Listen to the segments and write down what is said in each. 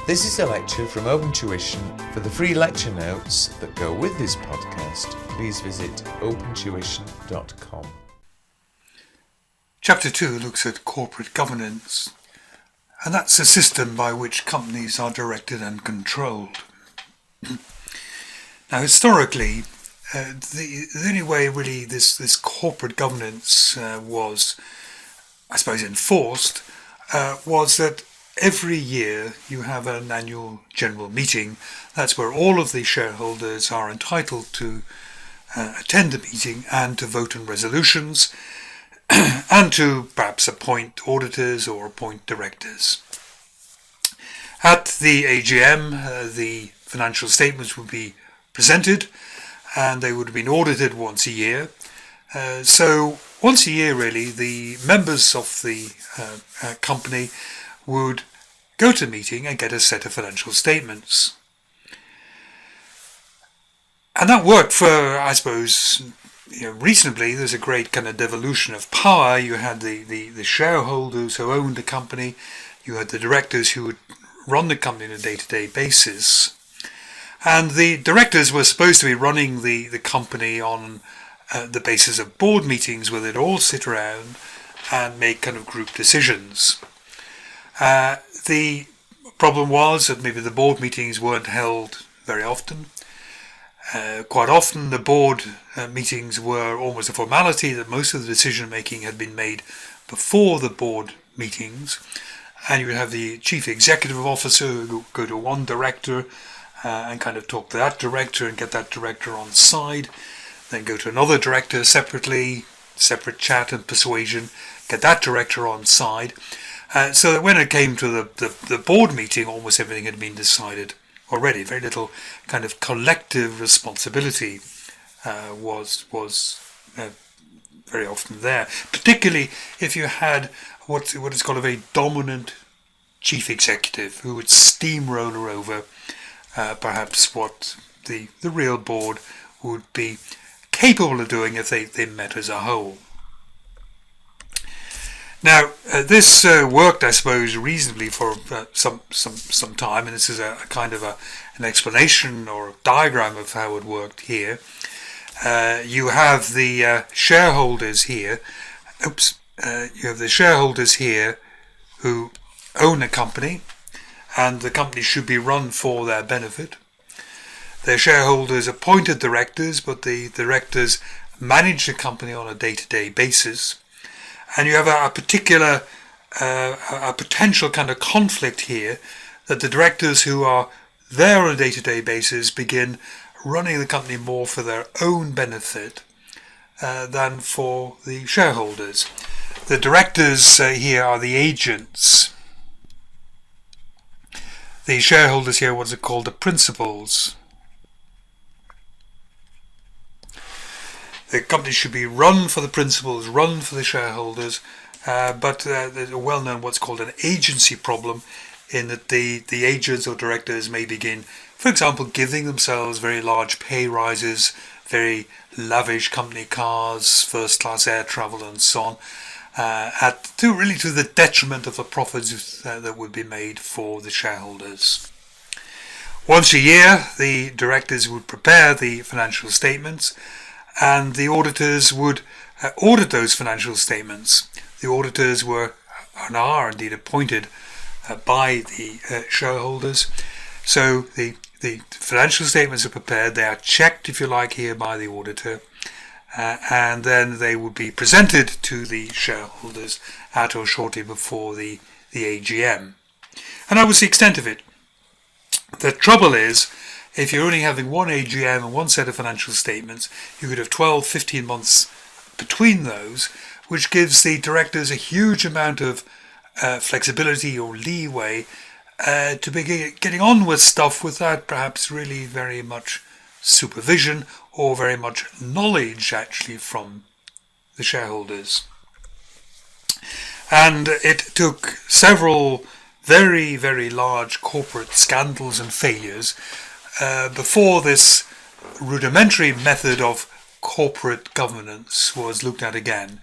This is a lecture from Open Tuition. For the free lecture notes that go with this podcast, please visit opentuition.com. Chapter 2 looks at corporate governance, and that's a system by which companies are directed and controlled. Now, historically, the only way really this corporate governance was, I suppose, enforced was that every year you have an annual general meeting. That's where all of the shareholders are entitled to attend the meeting and to vote on resolutions and to perhaps appoint auditors or appoint directors. At the AGM, the financial statements would be presented and they would have been audited once a year. So once a year really, the members of the company would go to the meeting and get a set of financial statements. And that worked for, I suppose, reasonably. There's a great kind of devolution of power. You had the shareholders who owned the company. You had the directors who would run the company on a day-to-day basis. And the directors were supposed to be running the company on the basis of board meetings where they'd all sit around and make kind of group decisions. The problem was that maybe the board meetings weren't held very often. Quite often the board meetings were almost a formality, that most of the decision making had been made before the board meetings, and you would have the chief executive officer who would go to one director and kind of talk to that director and get that director on side, then go to another director separately, separate chat and persuasion, get that director on side. So that when it came to the board meeting, almost everything had been decided already. Very little kind of collective responsibility was very often there. Particularly if you had what is called a very dominant chief executive who would steamroller over perhaps what the real board would be capable of doing if they met as a whole. Now, this worked, I suppose, reasonably for some time, and this is a kind of an explanation or a diagram of how it worked here. You have the shareholders here. You have the shareholders here who own a company, and the company should be run for their benefit. Their shareholders appointed directors, but the directors manage the company on a day-to-day basis. And you have a particular, a potential kind of conflict here, that the directors who are there on a day-to-day basis begin running the company more for their own benefit than for the shareholders. The directors here are the agents. The shareholders here, what's it called, the principals. The company should be run for the principals, run for the shareholders, but there's a well-known what's called an agency problem, in that the agents or directors may begin, for example, giving themselves very large pay rises, very lavish company cars, first-class air travel and so on, to the detriment of the profits that would be made for the shareholders. Once a year, the directors would prepare the financial statements, and the auditors would audit those financial statements. The auditors were and are indeed appointed by the shareholders. So the financial statements are prepared, they are checked, if you like, here by the auditor, and then they would be presented to the shareholders at or shortly before the AGM. And that was the extent of it. The trouble is, if you're only having one AGM and one set of financial statements, you could have 12, 15 months between those, which gives the directors a huge amount of flexibility or leeway to be getting on with stuff without perhaps really very much supervision or very much knowledge actually from the shareholders. And it took several very, very large corporate scandals and failures before this rudimentary method of corporate governance was looked at again.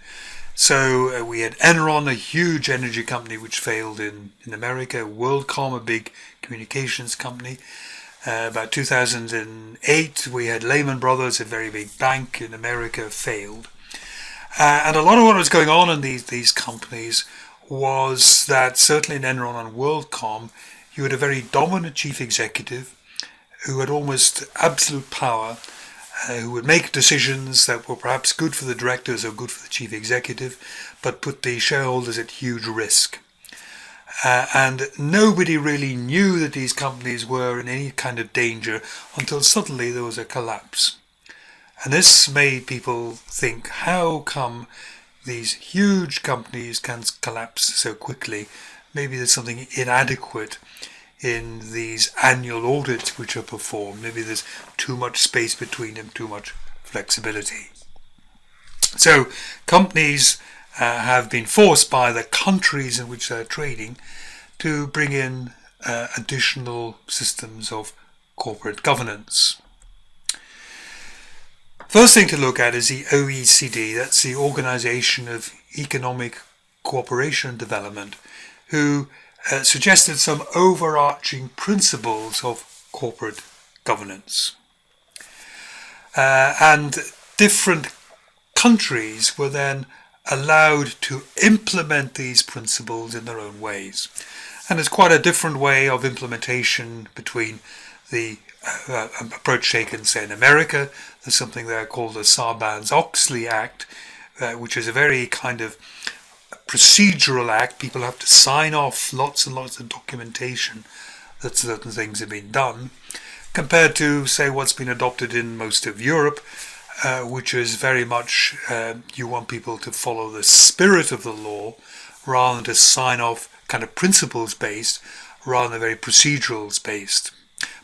So we had Enron, a huge energy company which failed in America, WorldCom, a big communications company. About 2008, we had Lehman Brothers, a very big bank in America, failed. And a lot of what was going on in these companies was that certainly in Enron and WorldCom, you had a very dominant chief executive who had almost absolute power, who would make decisions that were perhaps good for the directors or good for the chief executive, but put the shareholders at huge risk. And nobody really knew that these companies were in any kind of danger until suddenly there was a collapse. And this made people think, how come these huge companies can collapse so quickly? Maybe there's something inadequate in these annual audits which are performed. Maybe there's too much space between them, too much flexibility. So companies have been forced by the countries in which they're trading to bring in additional systems of corporate governance. First thing to look at is the OECD, that's the Organization of Economic Cooperation and Development, who suggested some overarching principles of corporate governance. And different countries were then allowed to implement these principles in their own ways. And there's quite a different way of implementation between the approach taken, say, in America. There's something there called the Sarbanes-Oxley Act, which is a very kind of procedural act. People have to sign off lots and lots of documentation that certain things have been done, compared to, say, what's been adopted in most of Europe, which is very much you want people to follow the spirit of the law rather than to sign off kind of principles based rather than very procedurals based.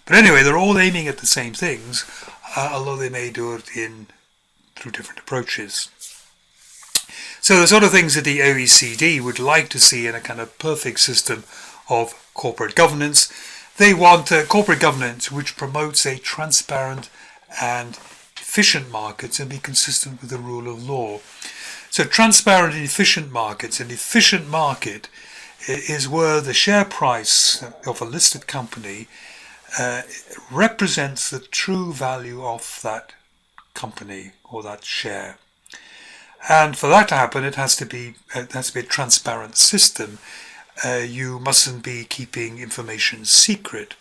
But anyway, they're all aiming at the same things, although they may do it through different approaches. So the sort of things that the OECD would like to see in a kind of perfect system of corporate governance, they want corporate governance which promotes a transparent and efficient markets and be consistent with the rule of law. So transparent and efficient markets, an efficient market is where the share price of a listed company represents the true value of that company or that share. And for that to happen, it has to be a transparent system. You mustn't be keeping information secret.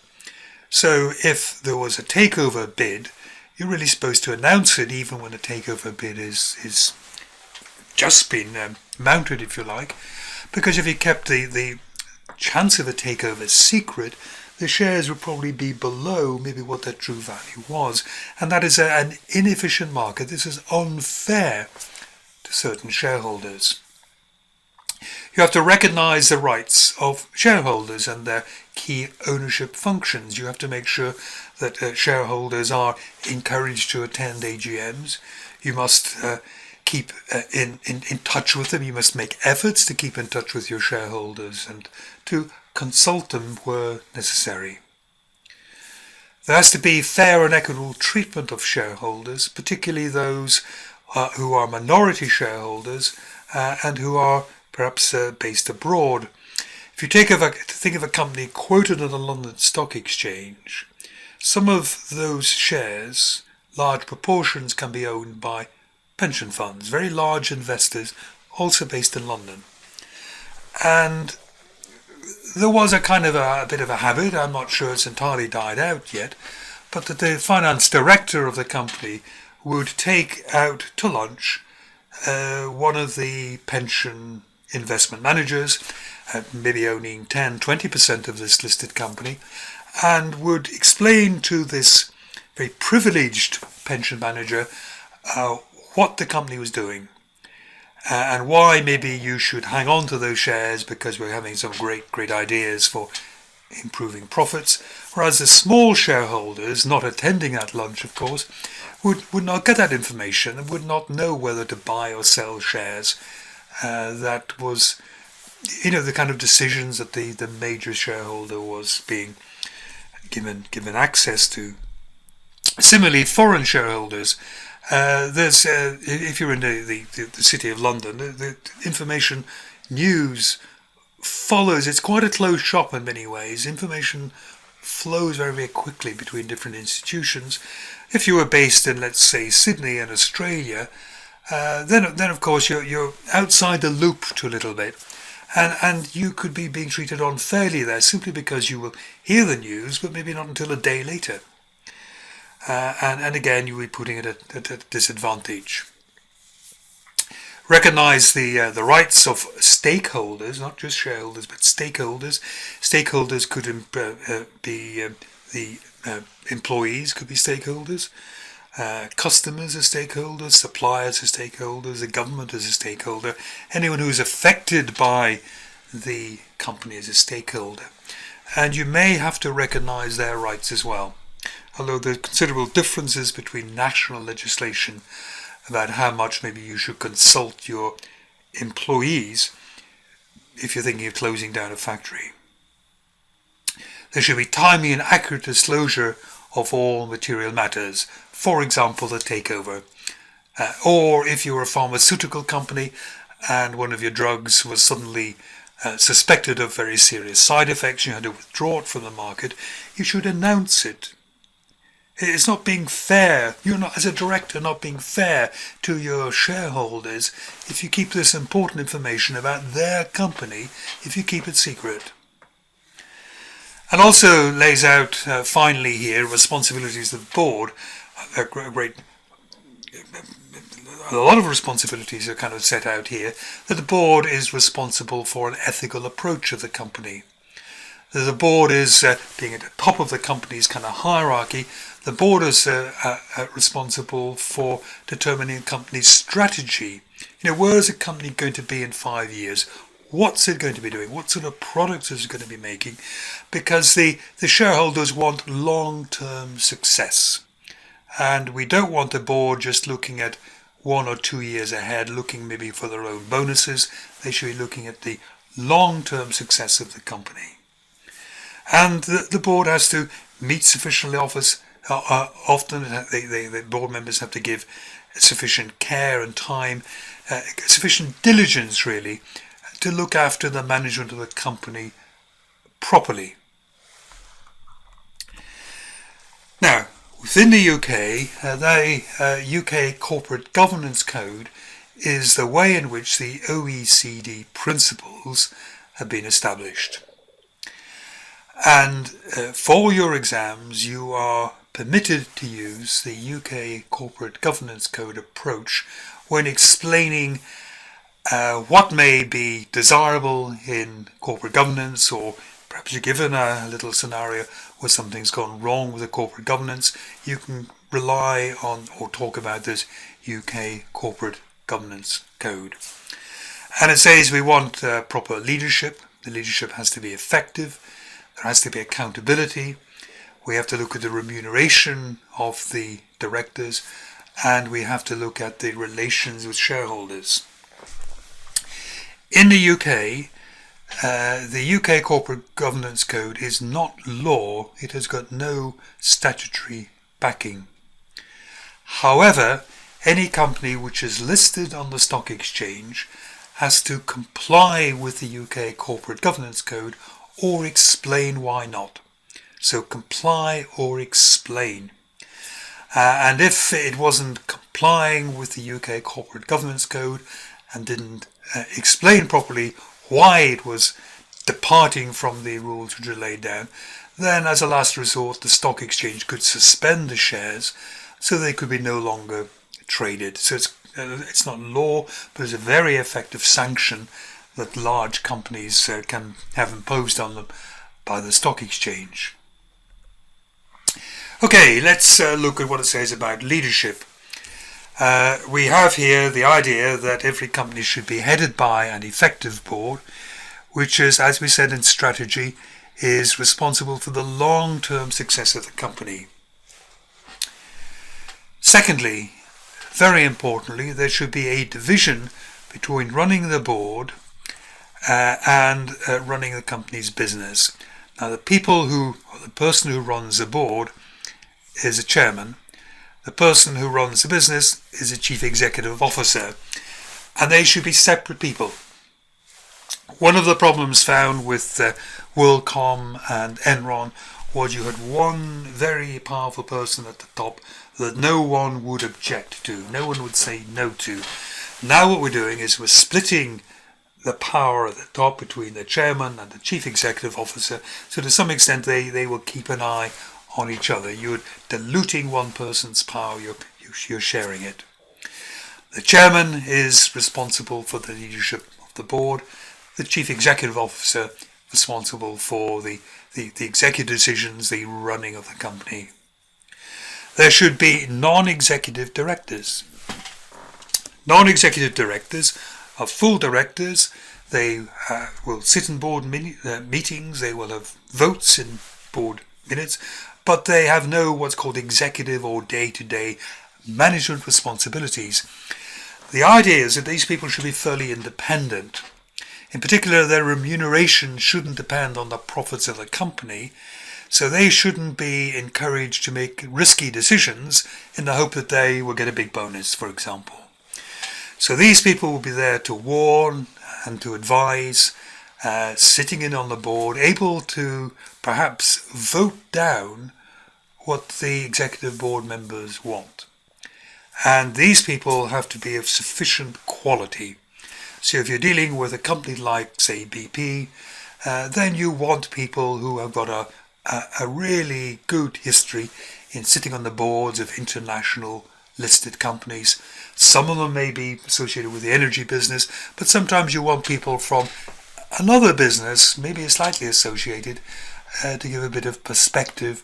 So if there was a takeover bid, you're really supposed to announce it even when a takeover bid is just been mounted, if you like, because if you kept the chance of a takeover secret, the shares would probably be below maybe what their true value was. And that is an inefficient market. This is unfair to certain shareholders. You have to recognize the rights of shareholders and their key ownership functions. You have to make sure that shareholders are encouraged to attend AGMs. You must keep in touch with them. You must make efforts to keep in touch with your shareholders and to consult them where necessary. There has to be fair and equitable treatment of shareholders, particularly those who are minority shareholders and who are perhaps based abroad. If you think of a company quoted on the London Stock Exchange, some of those shares, large proportions, can be owned by pension funds, very large investors, also based in London. And there was a kind of a bit of a habit, I'm not sure it's entirely died out yet, but that the finance director of the company would take out to lunch one of the pension investment managers, maybe owning 10-20% of this listed company, and would explain to this very privileged pension manager what the company was doing and why maybe you should hang on to those shares because we're having some great ideas for improving profits, whereas the small shareholders, not attending that lunch of course, would not get that information and would not know whether to buy or sell shares. That was, the kind of decisions that the major shareholder was being given access to. Similarly, foreign shareholders If you're in the City of London, the information news follows. It's quite a closed shop in many ways. Information flows very, very quickly between different institutions. If you were based in, let's say, Sydney in Australia, then of course you're outside the loop to a little bit, and you could be being treated unfairly there simply because you will hear the news, but maybe not until a day later. And again, you'll be putting it at a disadvantage. Recognise the rights of stakeholders, not just shareholders, but stakeholders. Stakeholders could be the employees, could be stakeholders. Customers are stakeholders, suppliers are stakeholders, the government is a stakeholder. Anyone who is affected by the company is a stakeholder. And you may have to recognise their rights as well. Although there are considerable differences between national legislation about how much maybe you should consult your employees if you're thinking of closing down a factory. There should be timely and accurate disclosure of all material matters, for example the takeover. Or if you're a pharmaceutical company and one of your drugs was suddenly suspected of very serious side effects, you had to withdraw it from the market, you should announce it. It's not being fair. You're not, as a director, not being fair to your shareholders if you keep this important information about their company, if you keep it secret. And also lays out, finally here, responsibilities of the board. A lot of responsibilities are kind of set out here, that the board is responsible for an ethical approach of the company. The board is, being at the top of the company's kind of hierarchy, the board is responsible for determining the company's strategy. Where is a company going to be in 5 years? What's it going to be doing? What sort of products is it going to be making? Because the shareholders want long-term success. And we don't want the board just looking at 1 or 2 years ahead, looking maybe for their own bonuses. They should be looking at the long-term success of the company. And the board has to meet sufficiently often. The board members have to give sufficient care and time, sufficient diligence really, to look after the management of the company properly. Now, within the UK, the UK Corporate Governance Code is the way in which the OECD principles have been established. And for your exams, you are permitted to use the UK Corporate Governance Code approach when explaining what may be desirable in corporate governance, or perhaps you're given a little scenario where something's gone wrong with the corporate governance. You can rely on or talk about this UK Corporate Governance Code. And it says we want proper leadership. The leadership has to be effective. There has to be accountability. We have to look at the remuneration of the directors, and we have to look at the relations with shareholders. In the UK, the UK Corporate Governance Code is not law. It has got no statutory backing. However, any company which is listed on the stock exchange has to comply with the UK Corporate Governance Code or explain why not. So comply or explain. And if it wasn't complying with the UK Corporate Governance Code and didn't explain properly why it was departing from the rules which are laid down, then as a last resort the stock exchange could suspend the shares so they could be no longer traded. So it's not law, but it's a very effective sanction that large companies can have imposed on them by the stock exchange. Okay, let's look at what it says about leadership. We have here the idea that every company should be headed by an effective board, which is, as we said in strategy, is responsible for the long-term success of the company. Secondly, very importantly, there should be a division between running the board and running the company's business. Now, the person who runs the board is a chairman. the person who runs the business is a chief executive officer, and they should be separate people. One of the problems found with WorldCom and Enron was you had one very powerful person at the top that no one would object to, no one would say no to. Now what we're doing is we're splitting the power at the top between the chairman and the chief executive officer, so to some extent they will keep an eye on each other. You're diluting one person's power, you're sharing it. The chairman is responsible for the leadership of the board, the chief executive officer responsible for the executive decisions, the running of the company. There should be non-executive directors. Non-executive directors are full directors. They will sit in board meetings, they will have votes in board minutes, but they have no what's called executive or day-to-day management responsibilities. The idea is that these people should be fairly independent. In particular, their remuneration shouldn't depend on the profits of the company, so they shouldn't be encouraged to make risky decisions in the hope that they will get a big bonus, for example. So these people will be there to warn and to advise, sitting in on the board, able to perhaps vote down what the executive board members want. And these people have to be of sufficient quality. So if you're dealing with a company like, say, BP, then you want people who have got a really good history in sitting on the boards of international listed companies. Some of them may be associated with the energy business, but sometimes you want people from another business, maybe slightly associated, to give a bit of perspective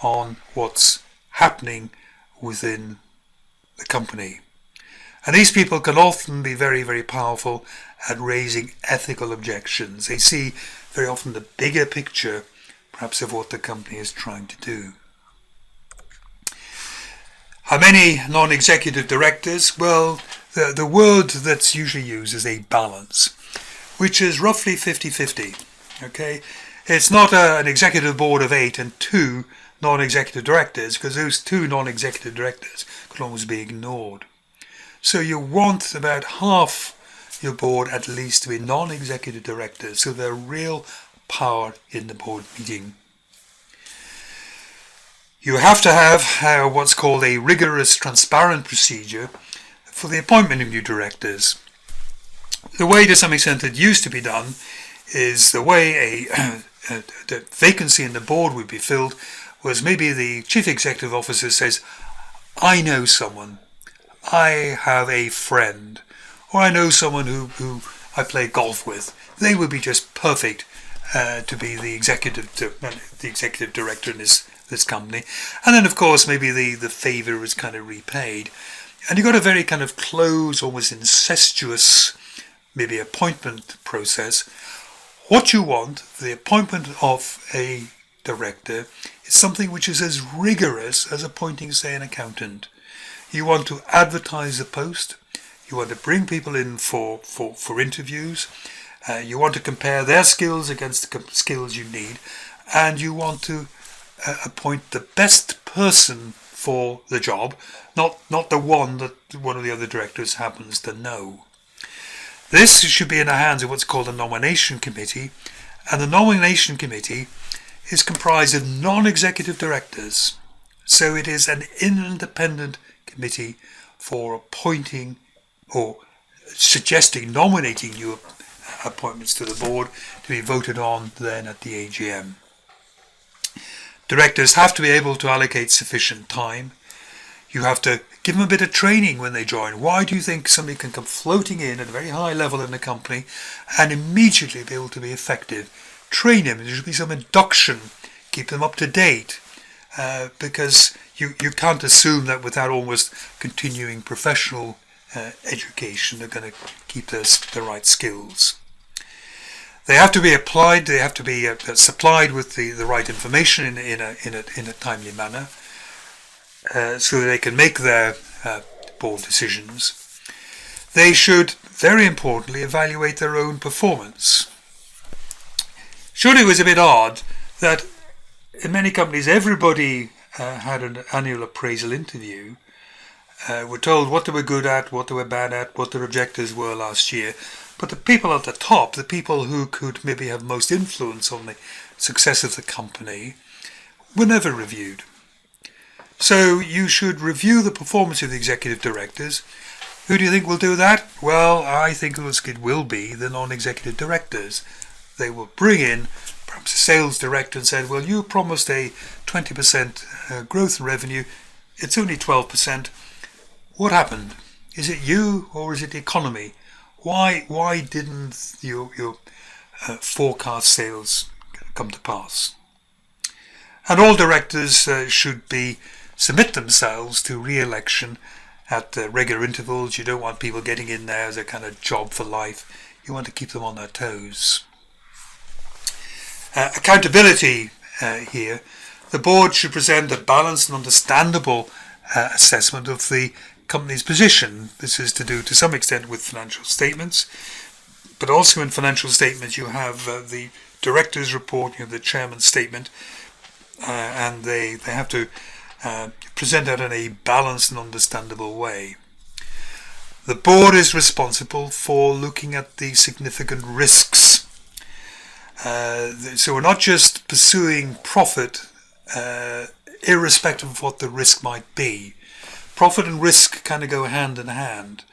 on what's happening within the company. And these people can often be very, very powerful at raising ethical objections. They see very often the bigger picture, perhaps, of what the company is trying to do. How many non-executive directors? Well, the word that's usually used is a balance, which is roughly 50-50. Okay, it's not an executive board of 8 and 2 non-executive directors, because those 2 non-executive directors could almost be ignored. So you want about half your board at least to be non-executive directors, so they're real power in the board meeting. You have to have what's called a rigorous, transparent procedure for the appointment of new directors. The way, to some extent, it used to be done is the way the vacancy in the board would be filled was maybe the chief executive officer says, I know someone, I have a friend, or I know someone who I play golf with. They would be just perfect to be the executive director in this company. And then, of course, maybe the favour is kind of repaid. And you've got a very kind of close, almost incestuous, maybe appointment process. What you want for the appointment of a director is something which is as rigorous as appointing, say, an accountant. You want to advertise the post. You want to bring people in for interviews. You want to compare their skills against the skills you need. And you want to appoint the best person for the job, not the one that one of the other directors happens to know. This should be in the hands of what's called a nomination committee, and the nomination committee is comprised of non-executive directors. So it is an independent committee for appointing or suggesting, nominating new appointments to the board to be voted on then at the AGM. Directors have to be able to allocate sufficient time. You have to give them a bit of training when they join. Why do you think somebody can come floating in at a very high level in the company and immediately be able to be effective? Train them. There should be some induction. Keep them up to date. Because you can't assume that without almost continuing professional education they're going to keep the right skills. They have to be applied. They have to be supplied with the right information in a timely manner, so that they can make their board decisions. They should, very importantly, evaluate their own performance. Surely it was a bit odd that in many companies everybody had an annual appraisal interview, were told what they were good at, what they were bad at, what their objectives were last year. But the people at the top, the people who could maybe have most influence on the success of the company, were never reviewed. So you should review the performance of the executive directors. Who do you think will do that? Well, I think it will be the non-executive directors. They will bring in perhaps a sales director and say, well, you promised a 20% growth in revenue. It's only 12%. What happened? Is it you or is it the economy? Why didn't your forecast sales come to pass? And all directors should submit themselves to re-election at regular intervals. You don't want people getting in there as a kind of job for life. You want to keep them on their toes. Accountability here. The board should present a balanced and understandable assessment of the company's position. This is to do to some extent with financial statements, but also in financial statements you have the director's report, you have the chairman's statement, and they have to present that in a balanced and understandable way. The board is responsible for looking at the significant risks. So we're not just pursuing profit irrespective of what the risk might be. Profit and risk kind of go hand in hand.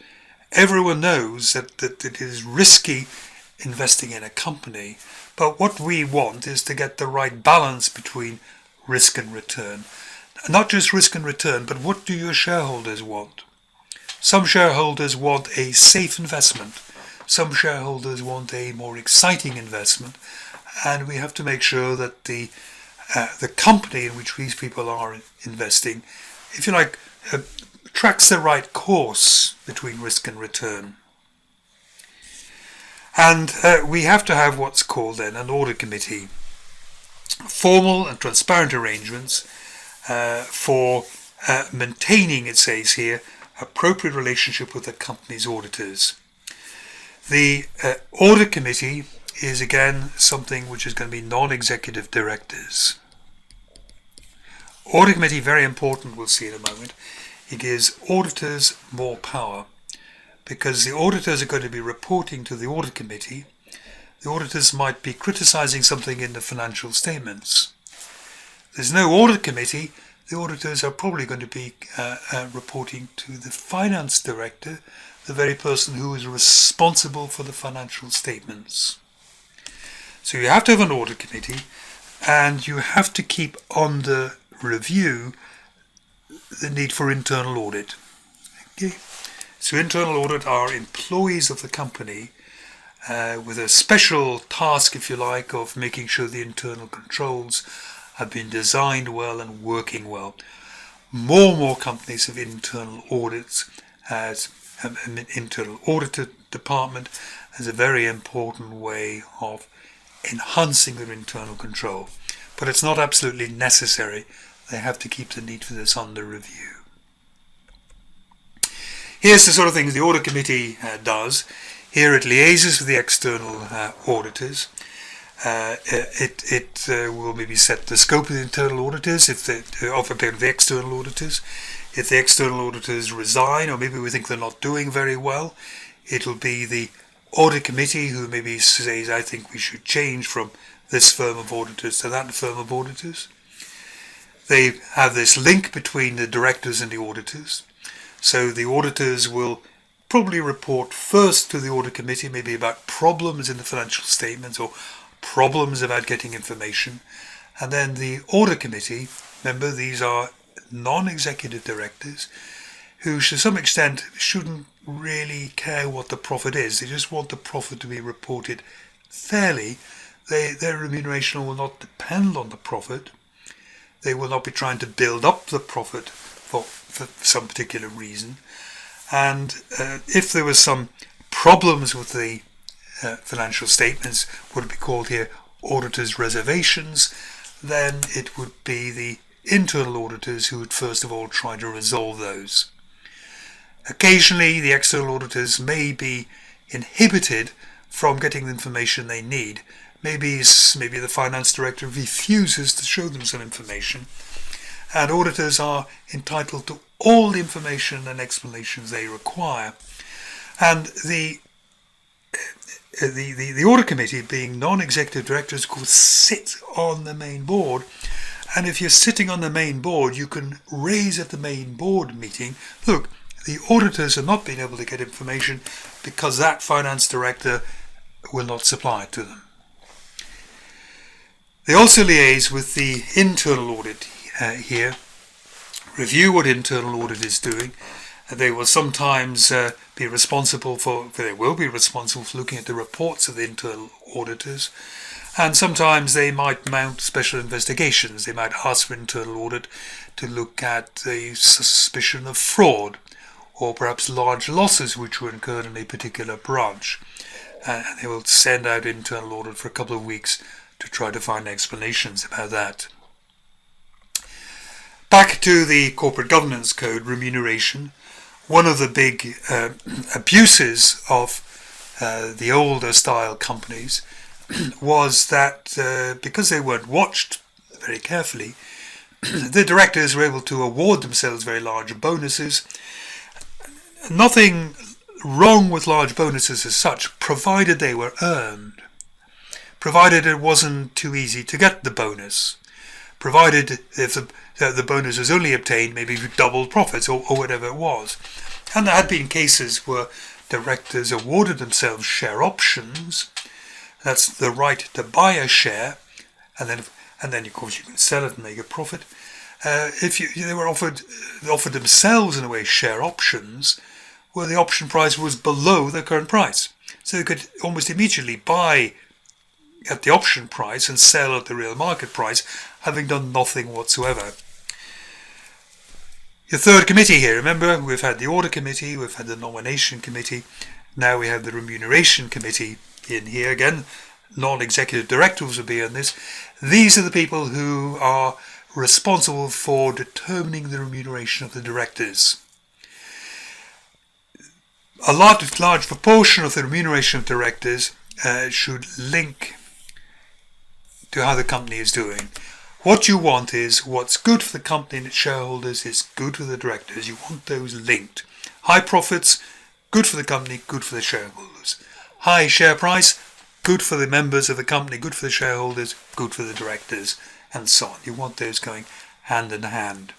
Everyone knows that it is risky investing in a company, but what we want is to get the right balance between risk and return. Not just risk and return, but what do your shareholders want? Some shareholders want a safe investment. Some shareholders want a more exciting investment, and we have to make sure that the company in which these people are investing, if you like, tracks the right course between risk and return. And we have to have what's called then an audit committee. Formal and transparent arrangements for maintaining, it says here, appropriate relationship with the company's auditors. The audit committee is again something which is going to be non-executive directors. Audit committee, very important, we'll see in a moment. It gives auditors more power because the auditors are going to be reporting to the audit committee. The auditors might be criticizing something in the financial statements. There's no audit committee. The auditors are probably going to be reporting to the finance director, the very person who is responsible for the financial statements. So you have to have an audit committee, and you have to keep under review the need for internal audit. Okay. So internal audit are employees of the company with a special task, if you like, of making sure the internal controls have been designed well and working well. More and more companies have internal audits as an internal auditor department as a very important way of enhancing their internal control. But it's not absolutely necessary. They have to keep the need for this under review. Here's the sort of things the audit committee does. Here it liaises with the external auditors. It will maybe set the scope of the internal auditors, of the external auditors. If the external auditors resign, or maybe we think they're not doing very well, it'll be the audit committee who maybe says, I think we should change from this firm of auditors to that firm of auditors. They have this link between the directors and the auditors. So the auditors will probably report first to the audit committee, maybe about problems in the financial statements or problems about getting information. And then the audit committee, remember these are non-executive directors who to some extent shouldn't really care what the profit is. They just want the profit to be reported fairly. Their remuneration will not depend on the profit. They will not be trying to build up the profit for some particular reason. And if there was some problems with the financial statements, what would be called here auditors' reservations, then it would be the internal auditors who would first of all try to resolve those. Occasionally the external auditors may be inhibited from getting the information they need. Maybe the finance director refuses to show them some information, and auditors are entitled to all the information and explanations they require. And the Audit Committee, being non-executive directors, of course, sit on the main board. And if you're sitting on the main board, you can raise at the main board meeting, look, the auditors are not being able to get information because that finance director will not supply it to them. They also liaise with the internal audit here, review what internal audit is doing. They will sometimes be responsible for looking at the reports of the internal auditors, and sometimes they might mount special investigations. They might ask for internal audit to look at the suspicion of fraud, or perhaps large losses which were incurred in a particular branch. And they will send out internal audit for a couple of weeks to try to find explanations about that. Back to the Corporate Governance Code, remuneration. One of the big abuses of the older style companies was that because they weren't watched very carefully, the directors were able to award themselves very large bonuses. Nothing wrong with large bonuses as such, provided they were earned, provided it wasn't too easy to get the bonus, provided if the bonus was only obtained maybe with double profits or whatever it was. And there had been cases where directors awarded themselves share options. That's the right to buy a share, and then of course you can sell it and make a profit. They were offered themselves in a way share options, where the option price was below the current price, so you could almost immediately buy at the option price and sell at the real market price, having done nothing whatsoever. Your third committee here, remember, we've had the Audit Committee, we've had the Nomination Committee, now we have the Remuneration Committee in here again. Non-executive directors will be on this. These are the people who are responsible for determining the remuneration of the directors. A large proportion of the remuneration of directors should link to how the company is doing. What you want is what's good for the company and its shareholders is good for the directors. You want those linked. High profits, good for the company, good for the shareholders. High share price, good for the members of the company, good for the shareholders, good for the directors, and so on. You want those going hand in hand.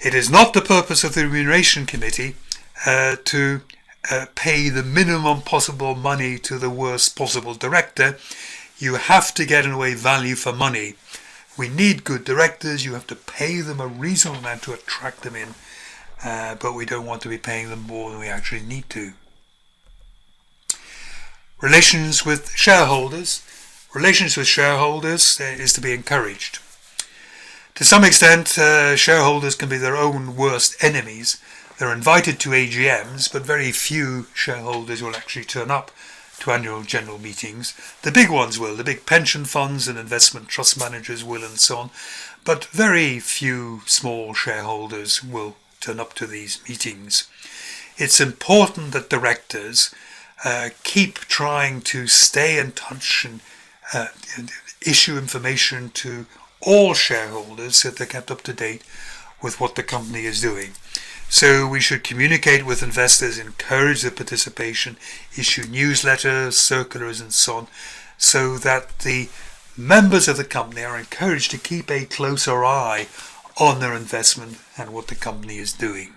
It is not the purpose of the Remuneration Committee to pay the minimum possible money to the worst possible director. You have to get in a way value for money. We need good directors. You have to pay them a reasonable amount to attract them in, but we don't want to be paying them more than we actually need to. Relations with shareholders. Relations with shareholders is to be encouraged. To some extent, shareholders can be their own worst enemies. They're invited to AGMs, but very few shareholders will actually turn up to annual general meetings. The big ones will, the big pension funds and investment trust managers will, and so on, but very few small shareholders will turn up to these meetings. It's important that directors keep trying to stay in touch and issue information to all shareholders so that they're kept up to date with what the company is doing. So we should communicate with investors, encourage their participation, issue newsletters, circulars and so on, so that the members of the company are encouraged to keep a closer eye on their investment and what the company is doing.